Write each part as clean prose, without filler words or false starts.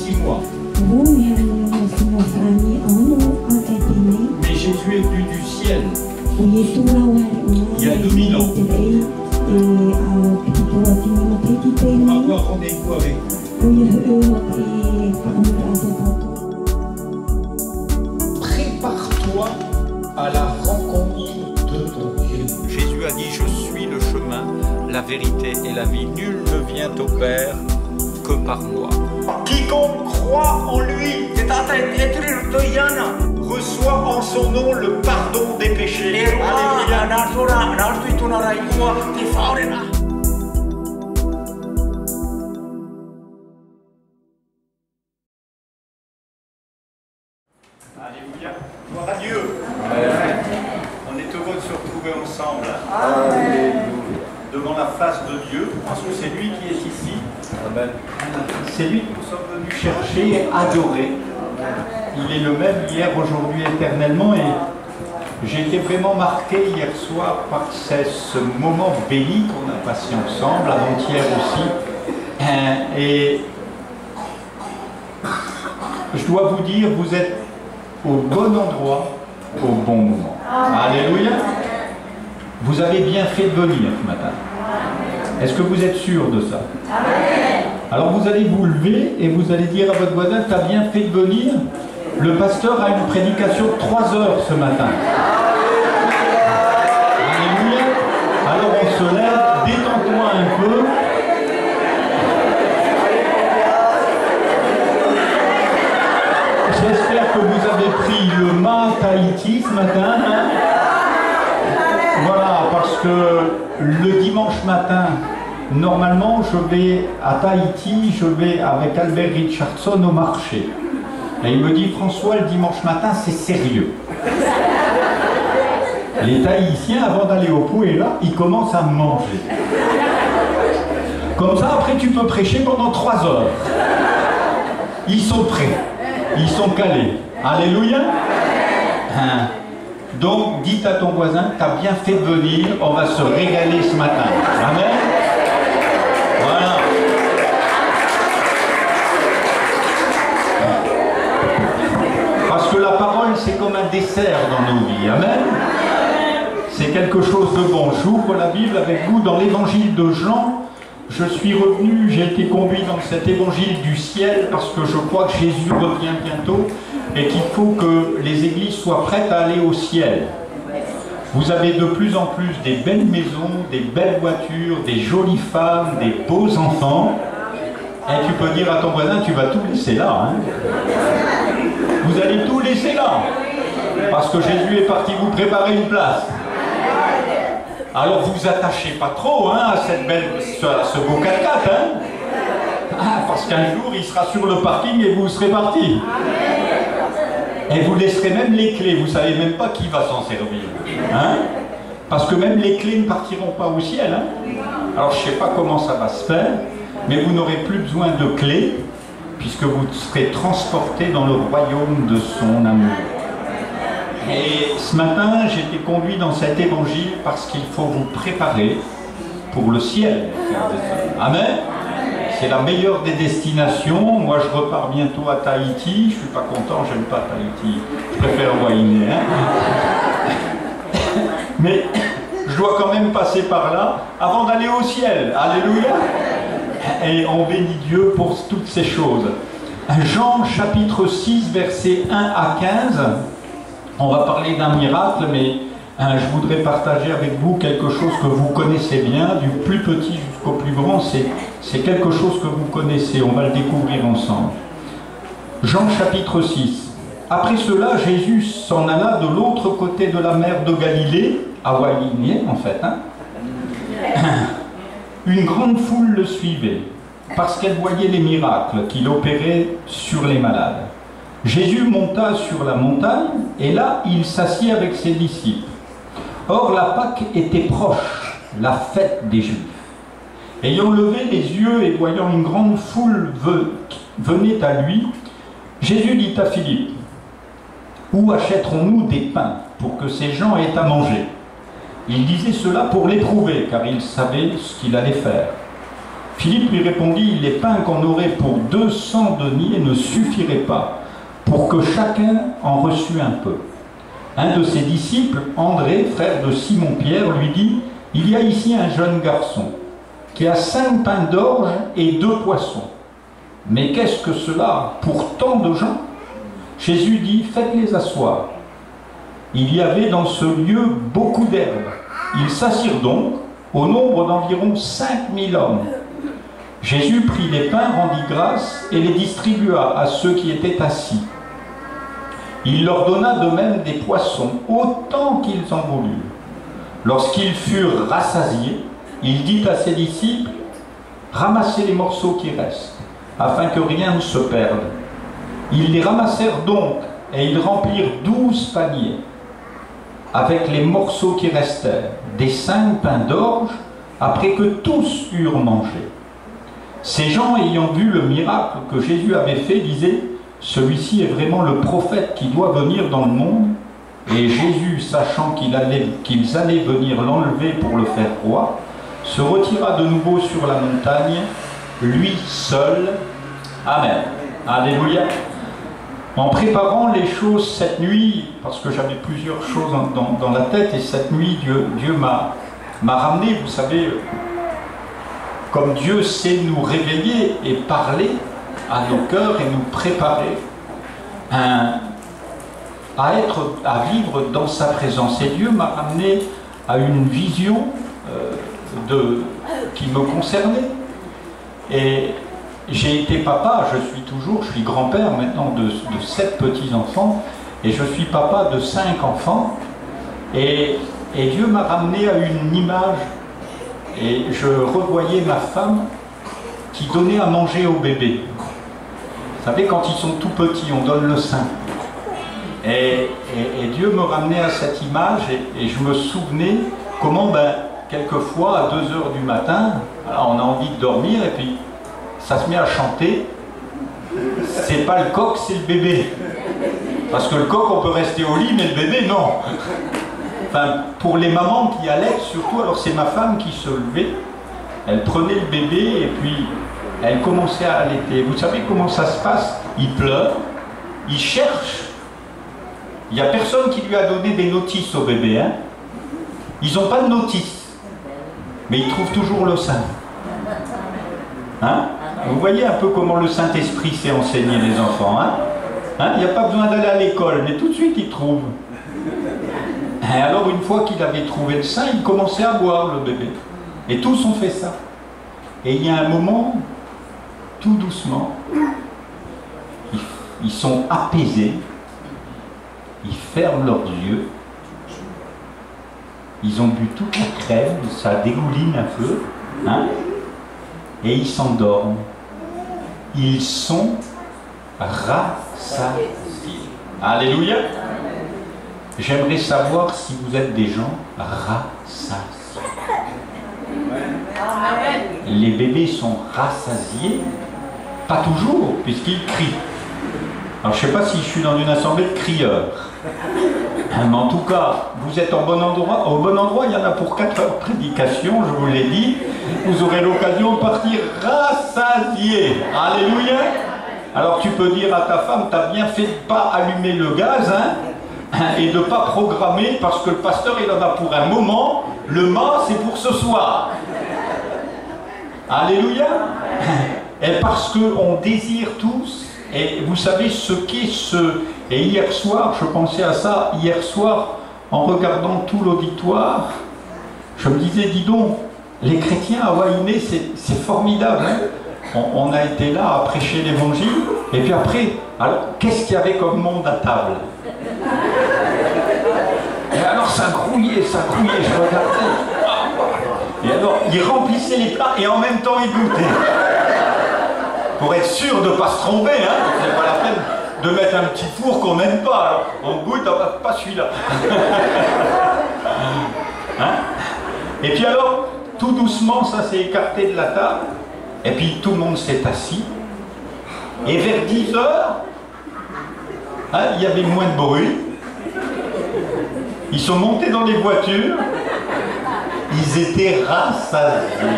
6 mois. Mais Jésus est venu du ciel il y a 2000 ans pour avoir rendez-vous avec vous. Prépare-toi à la rencontre de ton Dieu. Jésus a dit: je suis le chemin, la vérité et la vie. Nul ne vient au Père que par moi. Quiconque croit en lui reçoit en son nom le pardon des péchés. Alléluia. Gloire à Dieu. Amen. On est heureux de se retrouver ensemble. Amen. Devant la face de Dieu, parce que c'est lui qui est ici. Amen. C'est lui que nous sommes venus chercher et adorer. Il est le même hier, aujourd'hui, éternellement. Et j'ai été vraiment marqué hier soir par ce moment béni qu'on a passé ensemble, avant-hier aussi. Et je dois vous dire, vous êtes au bon endroit, au bon moment. Alléluia. Vous avez bien fait de venir ce matin. Est-ce que vous êtes sûr de ça? Alors vous allez vous lever et vous allez dire à votre voisin: tu as bien fait de venir. Le pasteur a une prédication de 3 heures ce matin. Alléluia. Alors on se lève, détends-toi un peu. J'espère que vous avez pris le mât Tahiti ce matin. Hein? Voilà, parce que le dimanche matin, normalement, je vais à Tahiti, je vais avec Albert Richardson au marché. Et il me dit: François, le dimanche matin, c'est sérieux. Les Tahitiens, avant d'aller au Pouéla, ils commencent à manger. Comme ça, après, tu peux prêcher pendant 3 heures. Ils sont prêts. Ils sont calés. Alléluia. Hein. Donc, dites à ton voisin: tu as bien fait de venir, on va se régaler ce matin. Amen. Voilà. Parce que la parole, c'est comme un dessert dans nos vies. Amen. C'est quelque chose de bon. J'ouvre la Bible avec vous dans l'évangile de Jean. Je suis revenu, j'ai été conduit dans cet évangile du ciel parce que je crois que Jésus revient bientôt et qu'il faut que les églises soient prêtes à aller au ciel. Vous avez de plus en plus des belles maisons, des belles voitures, des jolies femmes, des beaux enfants. Et tu peux dire à ton voisin: tu vas tout laisser là. Hein. Vous allez tout laisser là. Parce que Jésus est parti vous préparer une place. Alors vous attachez pas trop hein, à ce beau 4x4. Hein. Parce qu'un jour il sera sur le parking et vous serez parti. Et vous laisserez même les clés, vous savez même pas qui va s'en servir. Hein. Parce que même les clés ne partiront pas au ciel. Hein. Alors je sais pas comment ça va se faire, mais vous n'aurez plus besoin de clés, puisque vous serez transportés dans le royaume de son amour. Et ce matin, j'ai été conduit dans cet évangile parce qu'il faut vous préparer pour le ciel. Amen. C'est la meilleure des destinations. Moi, je repars bientôt à Tahiti. Je suis pas content, j'aime pas Tahiti. Je préfère Wainé. Hein. Mais je dois quand même passer par là avant d'aller au ciel. Alléluia. Et on bénit Dieu pour toutes ces choses. Jean chapitre 6, versets 1 à 15. On va parler d'un miracle, mais je voudrais partager avec vous quelque chose que vous connaissez bien, du plus petit jusqu'au plus grand. C'est quelque chose que vous connaissez, on va le découvrir ensemble. Jean chapitre 6. Après cela, Jésus s'en alla de l'autre côté de la mer de Galilée, à Wainé en fait. Hein. Une grande foule le suivait, parce qu'elle voyait les miracles qu'il opérait sur les malades. Jésus monta sur la montagne, et là, il s'assit avec ses disciples. Or, la Pâque était proche, la fête des Juifs. Ayant levé les yeux et voyant une grande foule venait à lui, Jésus dit à Philippe: « Où achèterons-nous des pains pour que ces gens aient à manger ?» Il disait cela pour l'éprouver, car il savait ce qu'il allait faire. Philippe lui répondit, les pains qu'on aurait pour 200 deniers ne suffiraient pas pour que chacun en reçût un peu. Un de ses disciples, André, frère de Simon-Pierre, lui dit, il y a ici un jeune garçon qui a 5 pains d'orge et 2 poissons. Mais qu'est-ce que cela pour tant de gens? Jésus dit, faites-les asseoir. Il y avait dans ce lieu beaucoup d'herbes. Ils s'assirent donc, au nombre d'environ 5000 hommes. Jésus prit les pains, rendit grâce et les distribua à ceux qui étaient assis. Il leur donna de même des poissons, autant qu'ils en voulurent. Lorsqu'ils furent rassasiés, il dit à ses disciples, ramassez les morceaux qui restent, afin que rien ne se perde. Ils les ramassèrent donc, et ils remplirent 12 paniers, avec les morceaux qui restèrent, des 5 pains d'orge, après que tous eurent mangé. Ces gens, ayant vu le miracle que Jésus avait fait, disaient, celui-ci est vraiment le prophète qui doit venir dans le monde. Et Jésus, sachant qu'ils allaient venir l'enlever pour le faire roi, se retira de nouveau sur la montagne, lui seul. Amen. Alléluia. En préparant les choses cette nuit, parce que j'avais plusieurs choses dans la tête, et cette nuit, Dieu m'a ramené, vous savez, comme Dieu sait nous réveiller et parler à nos cœurs et nous préparer à vivre dans sa présence. Et Dieu m'a ramené à une vision qui me concernait. Et j'ai été papa, je suis grand-père maintenant de 7 petits-enfants, et je suis papa de 5 enfants. Et Dieu m'a ramené à une image, et je revoyais ma femme qui donnait à manger au bébé. Vous savez, quand ils sont tout petits, on donne le sein. Et Dieu me ramenait à cette image, et je me souvenais comment, quelquefois, à 2 h du matin, alors on a envie de dormir, et puis ça se met à chanter. C'est pas le coq, c'est le bébé. Parce que le coq, on peut rester au lit, mais le bébé, non. Enfin, pour les mamans qui allaitent, surtout, alors c'est ma femme qui se levait, elle prenait le bébé, et puis elle commençait à allaiter. Vous savez comment ça se passe? Il pleure, il cherche. Il n'y a personne qui lui a donné des notices au bébé. Hein? Ils n'ont pas de notice. Mais ils trouvent toujours le sein. Hein? Vous voyez un peu comment le Saint-Esprit sait enseigner les enfants. Hein? Hein? Il n'y a pas besoin d'aller à l'école, mais tout de suite il trouve. Et alors une fois qu'il avait trouvé le sein, il commençait à boire le bébé. Et tous ont fait ça. Et il y a un moment, tout doucement, ils sont apaisés, ils ferment leurs yeux, ils ont bu toute la crème, ça dégouline un peu, hein, et ils s'endorment. Ils sont rassasiés. Alléluia. J'aimerais savoir si vous êtes des gens rassasiés. Les bébés sont rassasiés, pas toujours, puisqu'ils crient. Alors je ne sais pas si je suis dans une assemblée de crieurs. Mais en tout cas, vous êtes au bon endroit. Au bon endroit, il y en a pour 4 heures de prédication, je vous l'ai dit. Vous aurez l'occasion de partir rassasié. Alléluia. Alors tu peux dire à ta femme, tu as bien fait de ne pas allumer le gaz, hein, et de ne pas programmer, parce que le pasteur il en a pour un moment, le mât c'est pour ce soir. Alléluia. Et parce qu'on désire tous, et vous savez ce qu'est ce... Et hier soir, je pensais à ça, hier soir, en regardant tout l'auditoire, je me disais, dis donc, les chrétiens à Wainé, c'est formidable, hein. On a été là à prêcher l'évangile, et puis après, alors, qu'est-ce qu'il y avait comme monde à table? Et alors ça grouillait, je regardais. Et alors, ils remplissaient les plats, et en même temps, ils goûtaient. Pour être sûr de ne pas se tromper, hein, c'est pas la peine de mettre un petit four qu'on n'aime pas. Alors, on goûte, pas celui-là. Hein? Et puis alors, tout doucement, ça s'est écarté de la table. Et puis tout le monde s'est assis. Et vers 10 h, hein, il y avait moins de bruit. Ils sont montés dans les voitures. Ils étaient rassasiés.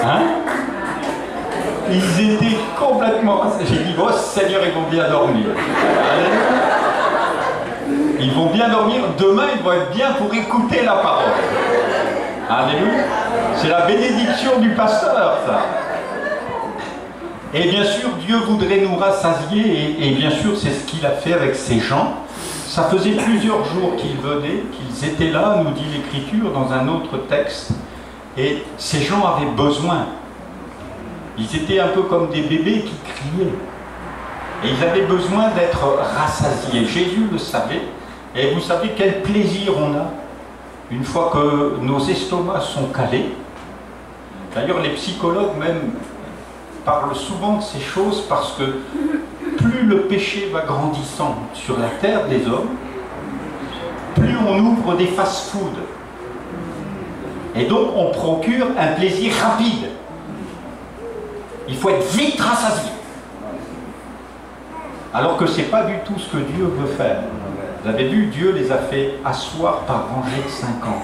Hein? Ils étaient complètement... J'ai dit, oh Seigneur, ils vont bien dormir. Ils vont bien dormir. Demain, ils vont être bien pour écouter la parole. Alléluia. C'est la bénédiction du pasteur, ça. Et bien sûr, Dieu voudrait nous rassasier, et bien sûr, c'est ce qu'il a fait avec ces gens. Ça faisait plusieurs jours qu'ils venaient, qu'ils étaient là, nous dit l'Écriture, dans un autre texte. Et ces gens avaient besoin. Ils étaient un peu comme des bébés qui criaient. Et ils avaient besoin d'être rassasiés. Jésus le savait. Et vous savez quel plaisir on a une fois que nos estomacs sont calés. D'ailleurs, les psychologues même parlent souvent de ces choses parce que plus le péché va grandissant sur la terre des hommes, plus on ouvre des fast-foods. Et donc on procure un plaisir rapide. Il faut être vite rassasié. Alors que ce n'est pas du tout ce que Dieu veut faire. Vous avez vu, Dieu les a fait asseoir par rangées de 50.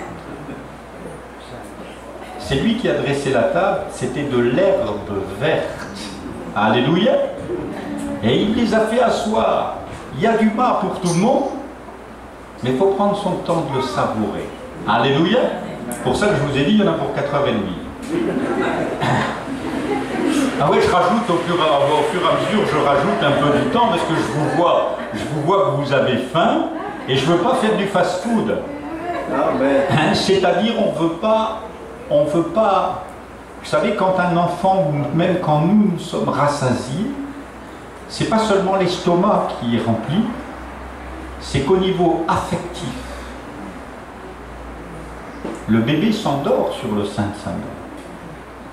C'est lui qui a dressé la table, c'était de l'herbe verte. Alléluia. Et il les a fait asseoir. Il y a du bar pour tout le monde, mais il faut prendre son temps de le savourer. Alléluia. Pour ça que je vous ai dit, il y en a pour 4h30. Ah oui, je rajoute au fur et à mesure, je rajoute un peu du temps parce que je vous vois que vous avez faim et je ne veux pas faire du fast-food. Hein, c'est-à-dire, on veut pas. Vous savez, quand un enfant, ou même quand nous sommes rassasiés, c'est pas seulement l'estomac qui est rempli, c'est qu'au niveau affectif, le bébé s'endort sur le sein de sa mère.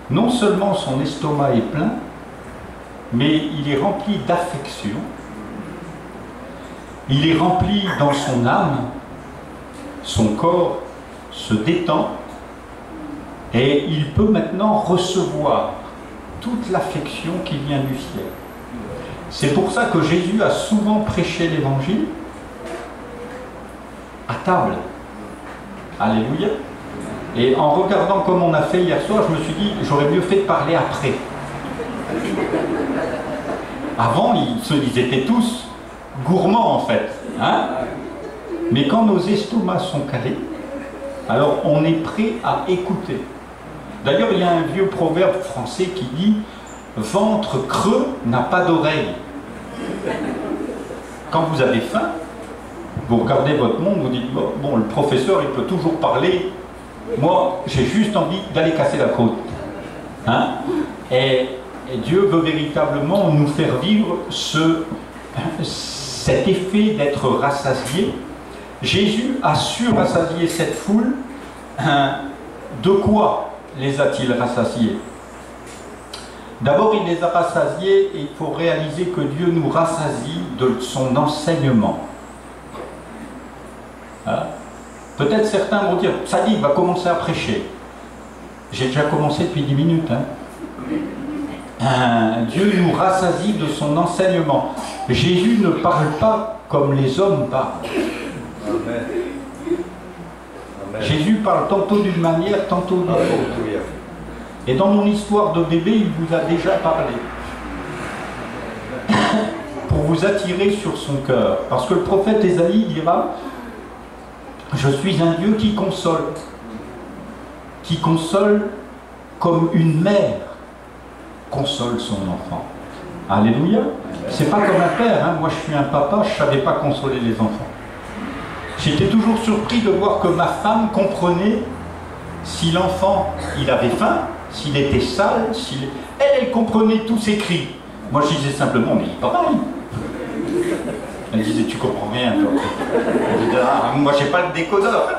Non seulement son estomac est plein, mais il est rempli d'affection, il est rempli dans son âme, son corps se détend, et il peut maintenant recevoir toute l'affection qui vient du ciel. C'est pour ça que Jésus a souvent prêché l'évangile à table. Alléluia. Et en regardant comme on a fait hier soir, je me suis dit, j'aurais mieux fait de parler après. Avant, ils étaient tous gourmands en fait. Hein? Mais quand nos estomacs sont calés, alors on est prêt à écouter. D'ailleurs, il y a un vieux proverbe français qui dit « Ventre creux n'a pas d'oreille ». Quand vous avez faim, vous regardez votre monde, vous dites « Bon, le professeur, il peut toujours parler. Moi, j'ai juste envie d'aller casser la côte. Hein » et Dieu veut véritablement nous faire vivre cet effet d'être rassasié. Jésus a su rassasier cette foule. De quoi les a-t-il rassasiés? D'abord, il les a rassasiés et il faut réaliser que Dieu nous rassasie de son enseignement. Hein? Peut-être certains vont dire, Sadi va commencer à prêcher. J'ai déjà commencé depuis 10 minutes. Dieu nous rassasie de son enseignement. Jésus ne parle pas comme les hommes parlent. Amen. Amen. Jésus parle tantôt d'une manière, tantôt d'une autre. Et dans mon histoire de bébé, il vous a déjà parlé. Pour vous attirer sur son cœur. Parce que le prophète Ésaïe dira, je suis un Dieu qui console. Qui console comme une mère console son enfant. Alléluia. C'est pas comme un père. Hein. Moi, je suis un papa, je savais pas consoler les enfants. J'étais toujours surpris de voir que ma femme comprenait si l'enfant, il avait faim, s'il était sale, elle comprenait tous ses cris. Moi, je disais simplement, mais il est pareil. Elle disait, tu comprends rien, toi. Je disais, ah, moi, j'ai pas le décodeur.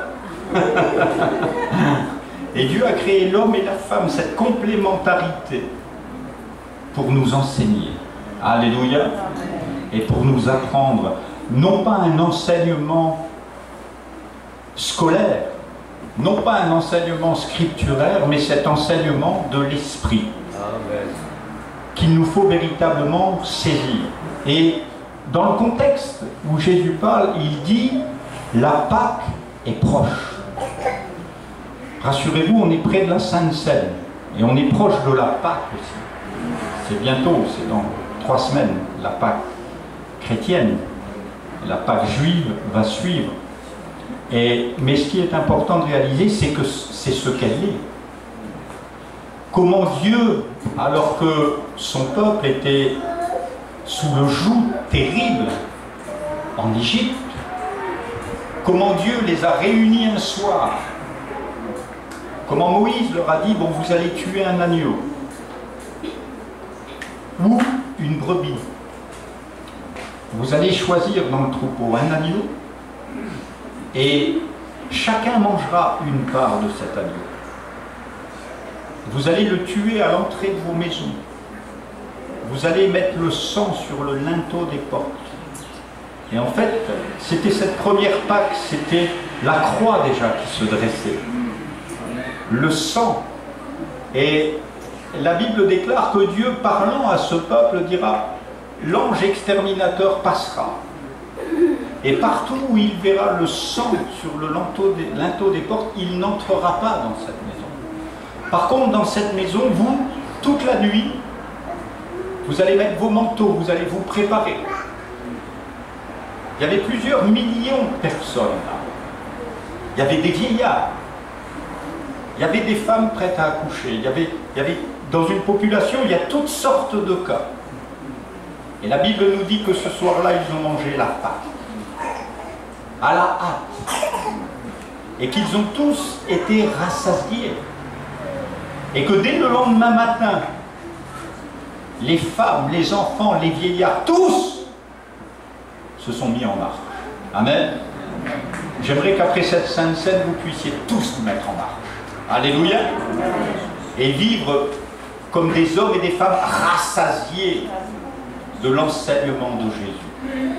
Et Dieu a créé l'homme et la femme, cette complémentarité, pour nous enseigner. Alléluia. Et pour nous apprendre, non pas un enseignement scolaire, non pas un enseignement scripturaire, mais cet enseignement de l'esprit qu'il nous faut véritablement saisir. Et dans le contexte où Jésus parle, il dit la Pâque est proche. Rassurez-vous, on est près de la Sainte Seine. Et on est proche de la Pâque aussi. C'est bientôt, c'est dans 3 semaines, la Pâque chrétienne. La Pâque juive va suivre. Mais ce qui est important de réaliser, c'est que c'est ce qu'elle est. Comment Dieu, alors que son peuple était sous le joug terrible en Égypte, comment Dieu les a réunis un soir, comment Moïse leur a dit, bon, vous allez tuer un agneau ou une brebis. Vous allez choisir dans le troupeau un agneau et chacun mangera une part de cet agneau. Vous allez le tuer à l'entrée de vos maisons. Vous allez mettre le sang sur le linteau des portes. Et en fait, c'était cette première Pâque, c'était la croix déjà qui se dressait. Le sang. Et la Bible déclare que Dieu, parlant à ce peuple, dira « L'ange exterminateur passera. Et partout où il verra le sang sur le linteau des portes, il n'entrera pas dans cette maison. Par contre, dans cette maison, vous, toute la nuit, vous allez mettre vos manteaux, vous allez vous préparer. » Il y avait plusieurs millions de personnes là. Il y avait des vieillards. Il y avait des femmes prêtes à accoucher. Il y avait dans une population, il y a toutes sortes de cas. Et la Bible nous dit que ce soir-là, ils ont mangé la Pâque. À la hâte. Et qu'ils ont tous été rassasiés. Et que dès le lendemain matin, les femmes, les enfants, les vieillards, tous se sont mis en marche. Amen. J'aimerais qu'après cette sainte scène, vous puissiez tous vous mettre en marche. Alléluia. Et vivre comme des hommes et des femmes rassasiés de l'enseignement de Jésus.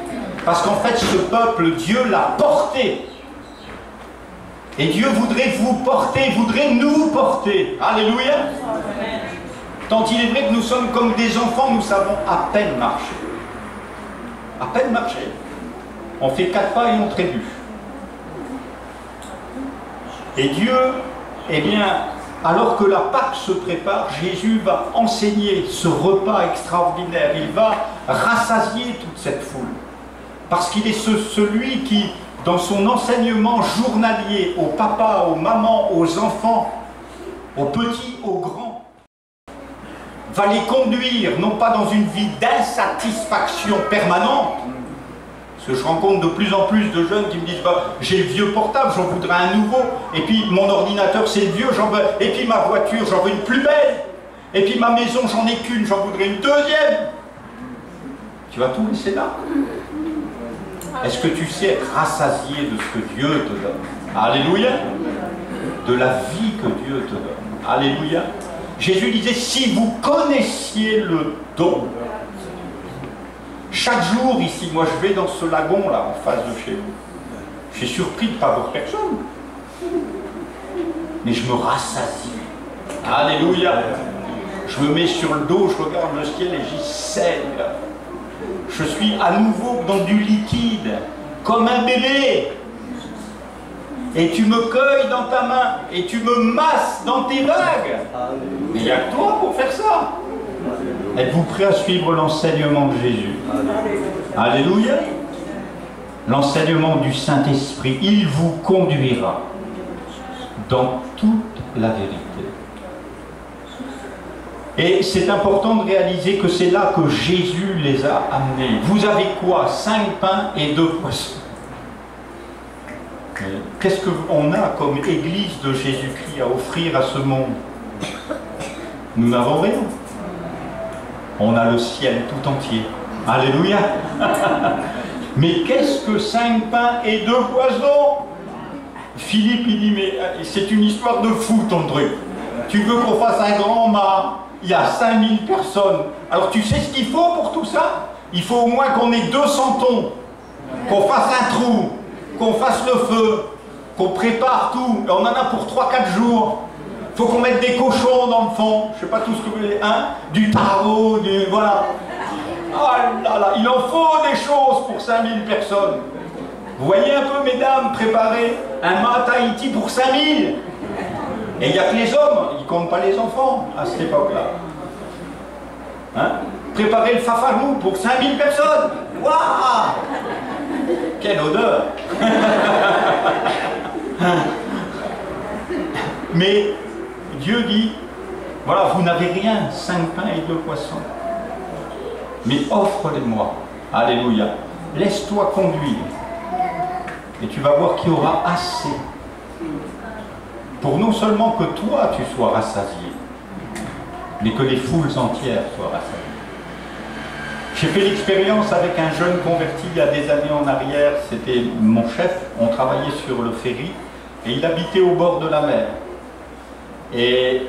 Parce qu'en fait, ce peuple, Dieu l'a porté. Et Dieu voudrait vous porter, voudrait nous porter. Alléluia. Tant il est vrai que nous sommes comme des enfants, nous savons à peine marcher. À peine marcher. On fait 4 pas et on trébuche. Et Dieu, eh bien, alors que la Pâque se prépare, Jésus va enseigner ce repas extraordinaire. Il va rassasier toute cette foule. Parce qu'il est celui qui, dans son enseignement journalier, aux papas, aux mamans, aux enfants, aux petits, aux grands, va les conduire, non pas dans une vie d'insatisfaction permanente, parce que je rencontre de plus en plus de jeunes qui me disent bah, j'ai le vieux portable, j'en voudrais un nouveau, et puis mon ordinateur c'est le vieux, j'en veux, et puis ma voiture j'en veux une plus belle, et puis ma maison j'en ai qu'une, j'en voudrais une deuxième. Tu vas tout laisser là? Est-ce que tu sais être rassasié de ce que Dieu te donne? Alléluia. De la vie que Dieu te donne. Alléluia. Jésus disait, si vous connaissiez le don, chaque jour ici, moi je vais dans ce lagon là, en face de chez vous, je suis surpris de ne pas voir personne, mais je me rassasie. Alléluia. Je me mets sur le dos, je regarde le ciel et j'y saigne. Je suis à nouveau dans du liquide, comme un bébé. Et tu me cueilles dans ta main, et tu me masses dans tes vagues. Mais il n'y a que toi pour faire ça. Êtes-vous prêts à suivre l'enseignement de Jésus? Alléluia. L'enseignement du Saint-Esprit, il vous conduira dans toute la vérité. Et c'est important de réaliser que c'est là que Jésus les a amenés. Vous avez quoi? 5 pains et 2 poissons. Qu'est-ce qu'on a comme Église de Jésus-Christ à offrir à ce monde? Nous n'avons rien. On a le ciel tout entier. Alléluia. Mais qu'est-ce que 5 pains et 2 poissons? Philippe, il dit, mais c'est une histoire de fou ton truc. Tu veux qu'on fasse un grand mât? Il y a 5000 personnes. Alors tu sais ce qu'il faut pour tout ça? Il faut au moins qu'on ait 200 tons, qu'on fasse un trou, qu'on fasse le feu, qu'on prépare tout. Et on en a pour 3-4 jours. Il faut qu'on mette des cochons dans le fond. Je ne sais pas tout ce que vous voulez. Hein? Du tarot, voilà. Ah là là, il en faut des choses pour 5000 personnes. Vous voyez un peu, mesdames, préparer un mat Tahiti pour 5000. Et il n'y a que les hommes, ils ne comptent pas les enfants à cette époque-là. Hein? Préparer le fafarou pour 5000 personnes. Waouh! Quelle odeur! Mais Dieu dit, voilà, vous n'avez rien, 5 pains et 2 poissons. Mais offre-les-moi. Alléluia. Laisse-toi conduire. Et tu vas voir qu'il y aura assez. Pour non seulement que toi tu sois rassasié, mais que les foules entières soient rassasiées. J'ai fait l'expérience avec un jeune converti il y a des années en arrière, c'était mon chef, on travaillait sur le ferry, et il habitait au bord de la mer. Et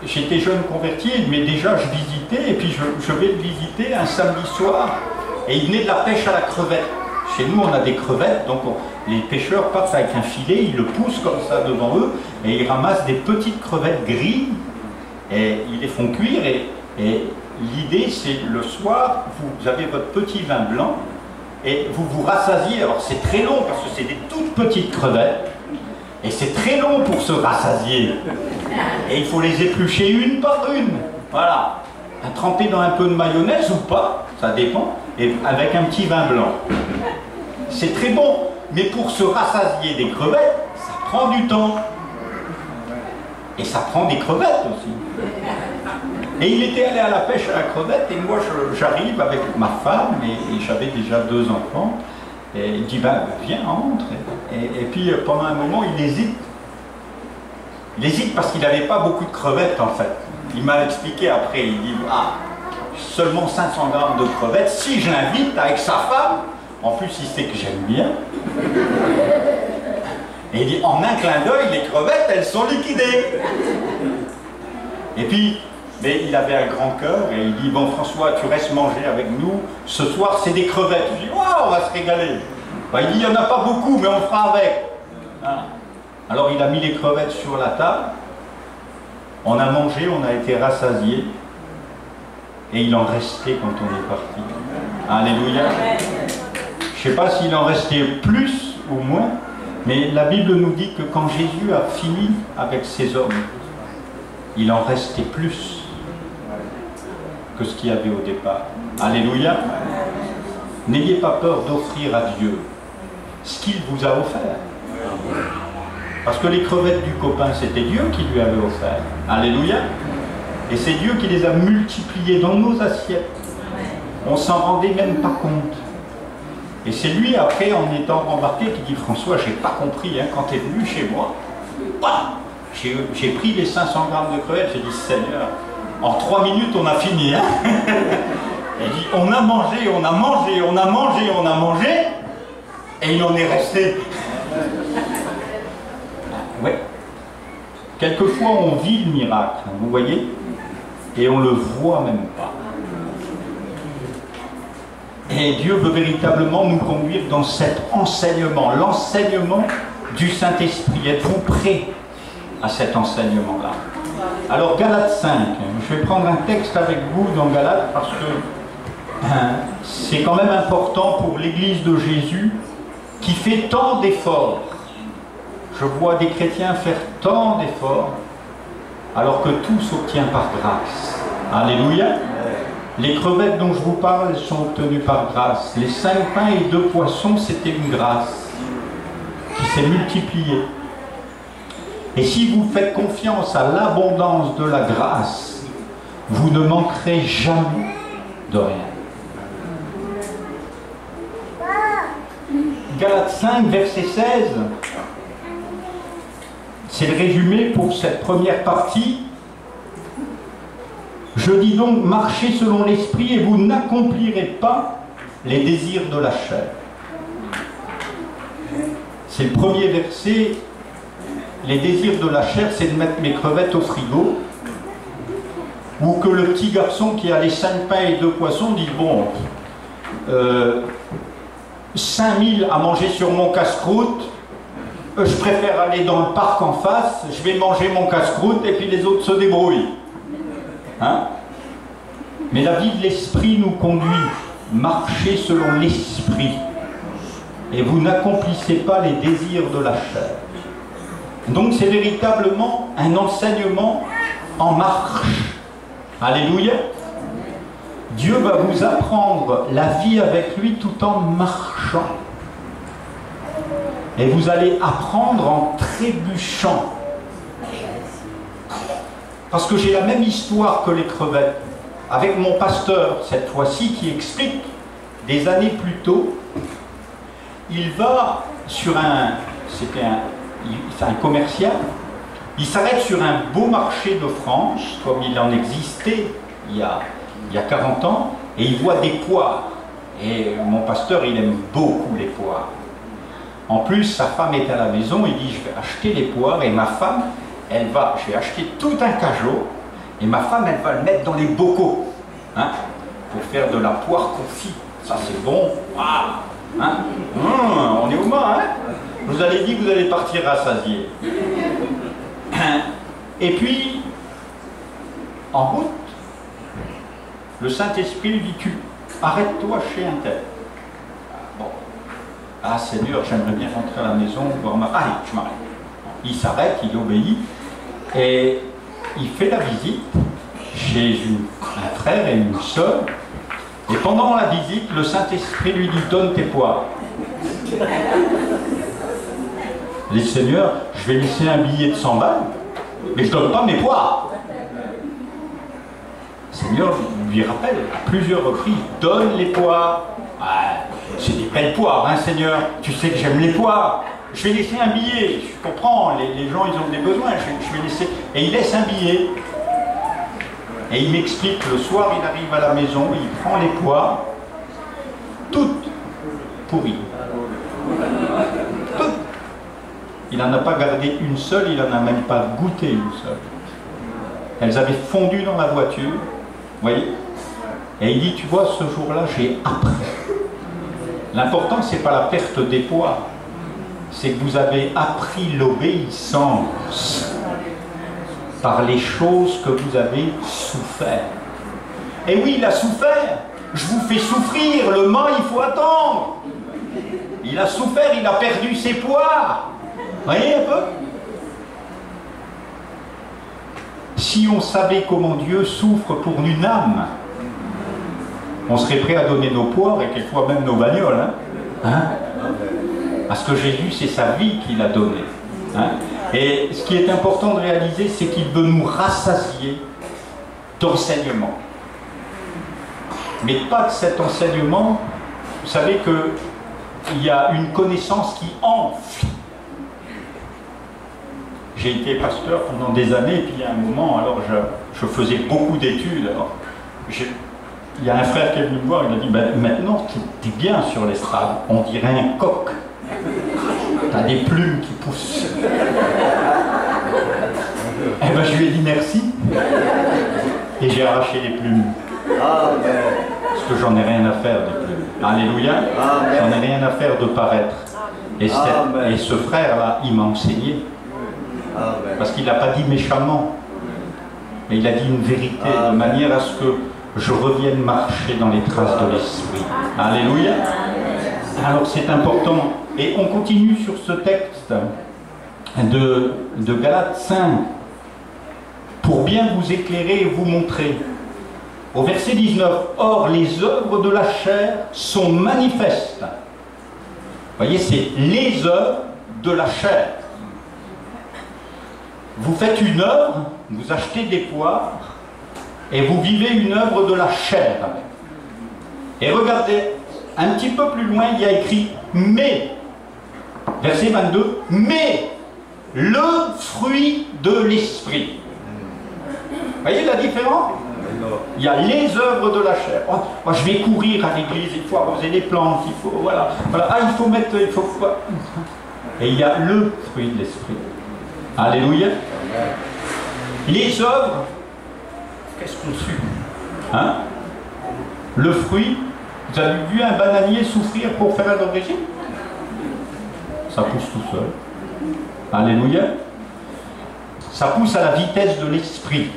j'étais jeune converti, mais déjà je visitais, et puis je vais le visiter un samedi soir, et il venait de la pêche à la crevette. Chez nous, on a des crevettes, donc les pêcheurs partent avec un filet, ils le poussent comme ça devant eux, et ils ramassent des petites crevettes grises, et ils les font cuire, et l'idée, c'est le soir, vous avez votre petit vin blanc, et vous vous rassasiez. Alors c'est très long, parce que c'est des toutes petites crevettes, et c'est très long pour se rassasier. Et il faut les éplucher une par une, voilà. Tremper dans un peu de mayonnaise ou pas, ça dépend, et avec un petit vin blanc. C'est très bon, mais pour se rassasier des crevettes, ça prend du temps. Et ça prend des crevettes aussi. Et il était allé à la pêche à la crevette, et moi j'arrive avec ma femme, et j'avais déjà 2 enfants, et il dit, ben viens, entre. Et puis pendant un moment, il hésite. Il hésite parce qu'il n'avait pas beaucoup de crevettes en fait. Il m'a expliqué après, il dit, ah, seulement 500 grammes de crevettes, si je l'invite avec sa femme, en plus il sait que j'aime bien. Et il dit, en un clin d'œil, les crevettes, elles sont liquidées. Et puis, mais il avait un grand cœur, et il dit, bon François, tu restes manger avec nous, ce soir c'est des crevettes. Je dis, waouh, on va se régaler. Ben, il dit, il n'y en a pas beaucoup, mais on fera avec. Voilà. Alors il a mis les crevettes sur la table, on a mangé, on a été rassasiés, et il en restait quand on est parti. Alléluia. Je ne sais pas s'il en restait plus ou moins, mais la Bible nous dit que quand Jésus a fini avec ces hommes, il en restait plus que ce qu'il y avait au départ. Alléluia. N'ayez pas peur d'offrir à Dieu ce qu'il vous a offert. Parce que les crevettes du copain, c'était Dieu qui lui avait offert. Alléluia. Et c'est Dieu qui les a multipliées dans nos assiettes. On s'en rendait même pas compte. Et c'est lui, après, en étant embarqué, qui dit, François, j'ai pas compris, hein, quand tu es venu chez moi, j'ai pris les 500 grammes de crevettes, j'ai dit, Seigneur, en 3 minutes, on a fini. Hein. Il dit, on a mangé, on a mangé, on a mangé, on a mangé, et il en est resté. Oui. Quelquefois, on vit le miracle, vous voyez, et on ne le voit même pas. Et Dieu veut véritablement nous conduire dans cet enseignement, l'enseignement du Saint-Esprit. Êtes-vous prêts à cet enseignement-là? Alors, Galates 5, je vais prendre un texte avec vous dans Galates parce que c'est quand même important pour l'Église de Jésus qui fait tant d'efforts. Je vois des chrétiens faire tant d'efforts alors que tout s'obtient par grâce. Alléluia. Les crevettes dont je vous parle sont obtenues par grâce. Les 5 pains et 2 poissons, c'était une grâce qui s'est multipliée. Et si vous faites confiance à l'abondance de la grâce, vous ne manquerez jamais de rien. Galates 5, verset 16, c'est le résumé pour cette première partie. Je dis donc, marchez selon l'esprit et vous n'accomplirez pas les désirs de la chair. C'est le premier verset. Les désirs de la chair, c'est de mettre mes crevettes au frigo. Ou que le petit garçon qui a les 5 pains et 2 poissons dit, bon, 5000 à manger sur mon casse-croûte, je préfère aller dans le parc en face, je vais manger mon casse-croûte et puis les autres se débrouillent. Hein? Mais la vie de l'esprit nous conduit. Marchez selon l'esprit. Et vous n'accomplissez pas les désirs de la chair. Donc c'est véritablement un enseignement en marche. Alléluia. Dieu va vous apprendre la vie avec lui tout en marchant. Et vous allez apprendre en trébuchant. Parce que j'ai la même histoire que les crevettes, avec mon pasteur, cette fois-ci, qui explique, des années plus tôt, il va sur c'est un commercial, il s'arrête sur un beau marché de France, comme il en existait il y a 40 ans, et il voit des poires. Et mon pasteur, il aime beaucoup les poires. En plus, sa femme est à la maison, il dit, je vais acheter les poires, et ma femme, je vais acheter tout un cajot, et ma femme, elle va le mettre dans les bocaux, hein, pour faire de la poire confit. Ça, c'est bon. Ah, hein, on est au Mans, hein. Je vous avais dit que vous allez partir rassasié. Et puis, en route, le Saint-Esprit lui dit, arrête-toi chez un tel. Bon. Ah Seigneur, j'aimerais bien rentrer à la maison, voir ma... Allez, je m'arrête. Il s'arrête, il obéit, et il fait la visite chez un frère et une sœur. Et pendant la visite, le Saint-Esprit lui dit, donne tes poires. Il dit, Seigneur, je vais laisser un billet de 100 balles, mais je ne donne pas mes poires. Seigneur lui rappelle à plusieurs reprises, donne les poires. Ah, c'est des belles poires, hein, Seigneur, tu sais que j'aime les poires. Je vais laisser un billet, je comprends, les gens ils ont des besoins, je vais laisser. Et il laisse un billet. Et il m'explique, le soir il arrive à la maison, il prend les poires, toutes pourries. Toutes. Il n'en a pas gardé une seule, il n'en a même pas goûté une seule. Elles avaient fondu dans la voiture, vous voyez. Et il dit, tu vois, ce jour-là, j'ai appris. L'important, ce n'est pas la perte des poires, c'est que vous avez appris l'obéissance par les choses que vous avez souffert. Et oui, il a souffert. Je vous fais souffrir, le Mans, il faut attendre. Il a souffert, il a perdu ses poires. Vous voyez un peu? Si on savait comment Dieu souffre pour une âme, on serait prêt à donner nos poires et quelquefois même nos bagnoles. Hein? Parce que Jésus, c'est sa vie qu'il a donnée. Hein? Et ce qui est important de réaliser, c'est qu'il veut nous rassasier d'enseignement. Mais pas de cet enseignement, vous savez qu'il y a une connaissance qui enfle. J'ai été pasteur pendant des années, et puis il y a un moment, alors je faisais beaucoup d'études. Il y a un frère qui est venu me voir, il a dit, ben, maintenant tu es bien sur l'estrade, on dirait un coq. Tu as des plumes qui poussent. Eh ben, je lui ai dit merci. Et j'ai arraché les plumes. Parce que j'en ai rien à faire des plumes. Alléluia. J'en ai rien à faire de paraître. Et ce frère-là, il m'a enseigné. Parce qu'il n'a pas dit méchamment. Mais il a dit une vérité, de manière à ce que je revienne marcher dans les traces de l'Esprit. Alléluia. Alors c'est important. Et on continue sur ce texte de Galates 5 pour bien vous éclairer et vous montrer. Au verset 19, or les œuvres de la chair sont manifestes. Vous voyez, c'est les œuvres de la chair. Vous faites une œuvre, vous achetez des poires et vous vivez une œuvre de la chair. Et regardez, un petit peu plus loin, il y a écrit « mais ». Verset 22, « mais le fruit de l'esprit ». Vous voyez la différence? Il y a les œuvres de la chair. Oh, moi, je vais courir à l'église, il faut arroser les plantes, il faut, voilà. Ah, il faut mettre, il faut... Et il y a le fruit de l'esprit. Alléluia. Les œuvres, qu'est-ce qu'on suit? Hein? Le fruit, vous avez vu un bananier souffrir pour faire un régime? Ça pousse tout seul. Alléluia. Ça pousse à la vitesse de l'esprit.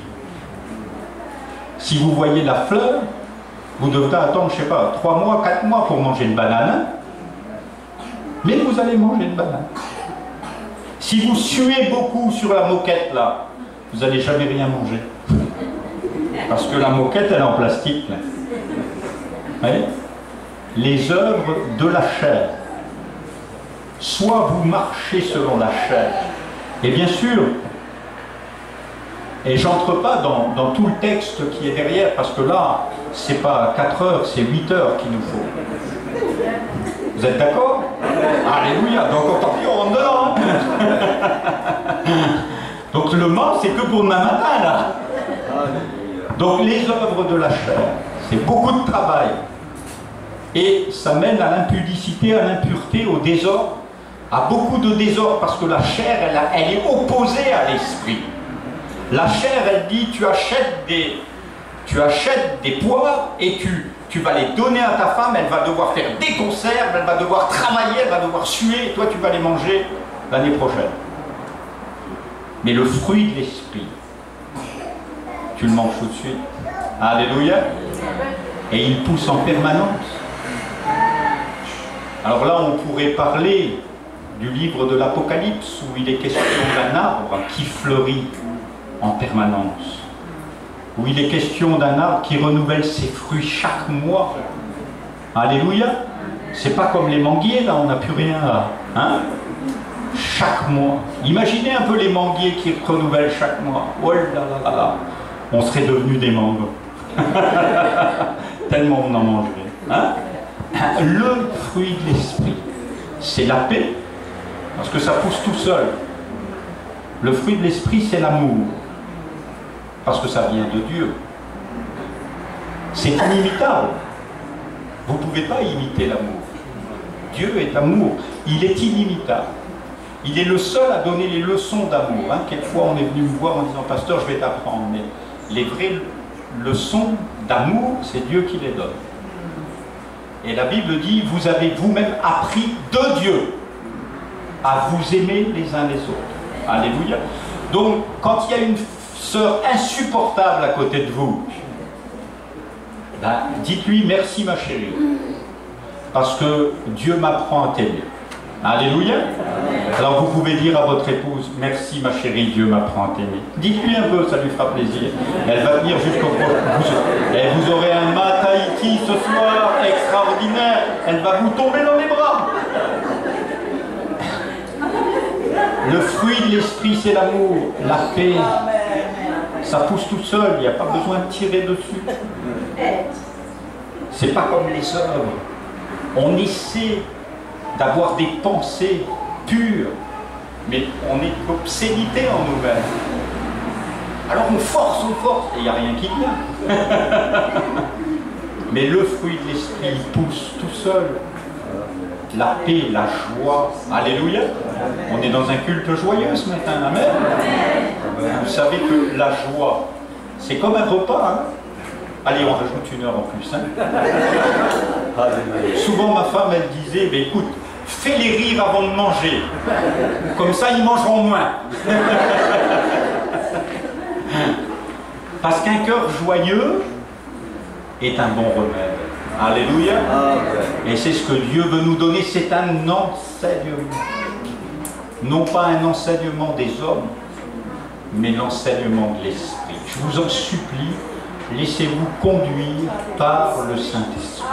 Si vous voyez la fleur, vous devrez attendre, je ne sais pas, 3 mois, 4 mois pour manger une banane. Mais vous allez manger une banane. Si vous suez beaucoup sur la moquette là, vous n'allez jamais rien manger. Parce que la moquette, elle est en plastique. Là. Vous voyez? Les œuvres de la chair. Soit vous marchez selon la chair, et bien sûr, et j'entre pas dans tout le texte qui est derrière, parce que là, c'est pas 4 heures, c'est 8 heures qu'il nous faut. Vous êtes d'accord? Alléluia, donc tant pis, on rentre dedans. Donc le mort, c'est que pour demain matin, là. Donc les œuvres de la chair, c'est beaucoup de travail. Et ça mène à l'impudicité, à l'impureté, au désordre, à beaucoup de désordre, parce que la chair, elle est opposée à l'esprit. La chair, elle dit, tu achètes des poires et tu vas les donner à ta femme, elle va devoir faire des conserves, elle va devoir travailler, elle va devoir suer, et toi tu vas les manger l'année prochaine. Mais le fruit de l'esprit, tu le manges tout de suite. Alléluia. Et il pousse en permanence. Alors là, on pourrait parler du livre de l'Apocalypse, où il est question d'un arbre qui fleurit en permanence, où il est question d'un arbre qui renouvelle ses fruits chaque mois. Alléluia. C'est pas comme les manguiers, là, on n'a plus rien à... Hein? Chaque mois. Imaginez un peu les manguiers qui renouvellent chaque mois. Oh là là là là. On serait devenus des mangues. Tellement on en mangerait. Hein? Le fruit de l'esprit, c'est la paix, parce que ça pousse tout seul. Le fruit de l'esprit, c'est l'amour, parce que ça vient de Dieu. C'est inimitable. Vous ne pouvez pas imiter l'amour. Dieu est amour, il est inimitable. Il est le seul à donner les leçons d'amour. Hein. Quelquefois, on est venu me voir en disant « Pasteur, je vais t'apprendre ». Mais les vraies leçons d'amour, c'est Dieu qui les donne. Et la Bible dit, vous avez vous-même appris de Dieu à vous aimer les uns les autres. Alléluia. Donc, quand il y a une sœur insupportable à côté de vous, ben, dites-lui merci ma chérie, parce que Dieu m'apprend à t'aimer. Alléluia. Alors vous pouvez dire à votre épouse, merci ma chérie, Dieu m'apprend à t'aimer. Dites-lui un peu, ça lui fera plaisir. Elle va venir jusqu'au prochain. Et vous aurez un mat Tahiti ce soir extraordinaire. Elle va vous tomber dans les bras. Le fruit de l'esprit, c'est l'amour, la paix. Ça pousse tout seul, il n'y a pas besoin de tirer dessus. C'est pas comme les œuvres. On essaie d'avoir des pensées pures, mais on est obsédité en nous-mêmes. Alors on force, et il n'y a rien qui vient. Mais le fruit de l'esprit, il pousse tout seul. La paix, la joie. Alléluia. On est dans un culte joyeux ce matin. Amen. Vous savez que la joie, c'est comme un repas. Hein. Allez, on rajoute 1 heure en plus. Hein. Souvent ma femme, elle disait, bah, écoute, fais-les rire avant de manger. Comme ça, ils mangeront moins. Parce qu'un cœur joyeux est un bon remède. Alléluia. Et c'est ce que Dieu veut nous donner, c'est un enseignement. Non pas un enseignement des hommes, mais l'enseignement de l'Esprit. Je vous en supplie, laissez-vous conduire par le Saint-Esprit.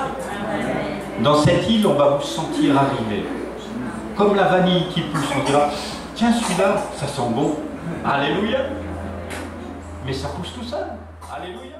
Dans cette île, on va vous sentir arriver. Comme la vanille qui pousse, on dira, tiens celui-là, ça sent bon. Alléluia. Mais ça pousse tout seul. Alléluia.